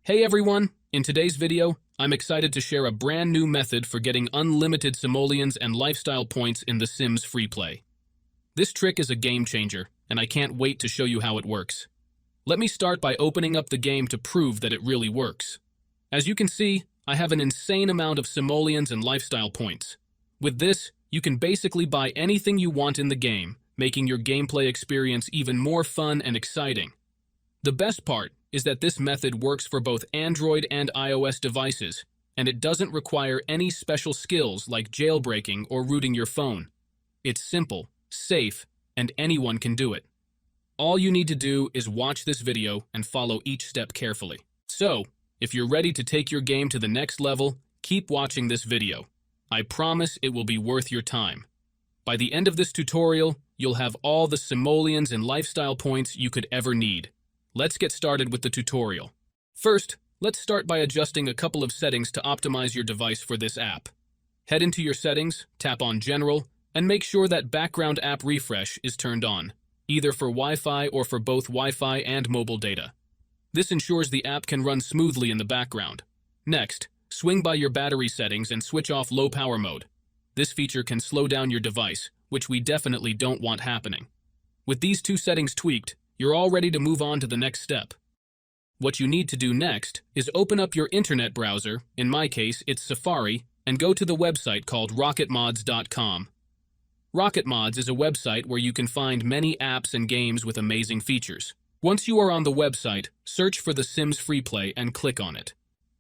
Hey everyone! In today's video, I'm excited to share a brand new method for getting unlimited simoleons and lifestyle points in The Sims FreePlay. This trick is a game changer, and I can't wait to show you how it works. Let me start by opening up the game to prove that it really works. As you can see, I have an insane amount of simoleons and lifestyle points. With this, you can basically buy anything you want in the game, making your gameplay experience even more fun and exciting. The best part is that this method works for both Android and iOS devices, and it doesn't require any special skills like jailbreaking or rooting your phone. It's simple, safe, and anyone can do it. All you need to do is watch this video and follow each step carefully. So, if you're ready to take your game to the next level, keep watching this video. I promise it will be worth your time. By the end of this tutorial, you'll have all the simoleons and lifestyle points you could ever need. Let's get started with the tutorial. First, let's start by adjusting a couple of settings to optimize your device for this app. Head into your settings, tap on General, and make sure that Background App Refresh is turned on, either for Wi-Fi or for both Wi-Fi and mobile data. This ensures the app can run smoothly in the background. Next, swing by your battery settings and switch off low power mode. This feature can slow down your device, which we definitely don't want happening. With these two settings tweaked, you're all ready to move on to the next step. What you need to do next is open up your internet browser, in my case it's Safari, and go to the website called rocketmods.com. RocketMods is a website where you can find many apps and games with amazing features. Once you are on the website, search for The Sims FreePlay and click on it.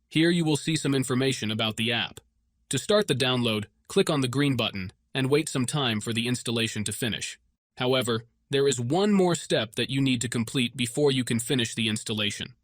Here you will see some information about the app. To start the download, click on the green button and wait some time for the installation to finish. However, there is one more step that you need to complete before you can finish the installation.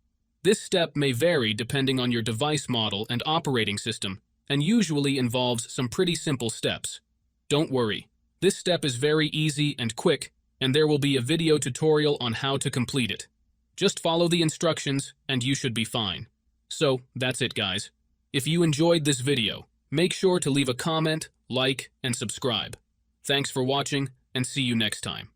This step may vary depending on your device model and operating system, and usually involves some pretty simple steps. Don't worry, this step is very easy and quick, and there will be a video tutorial on how to complete it. Just follow the instructions and you should be fine. So, that's it guys. If you enjoyed this video, make sure to leave a comment, like, and subscribe. Thanks for watching, and see you next time.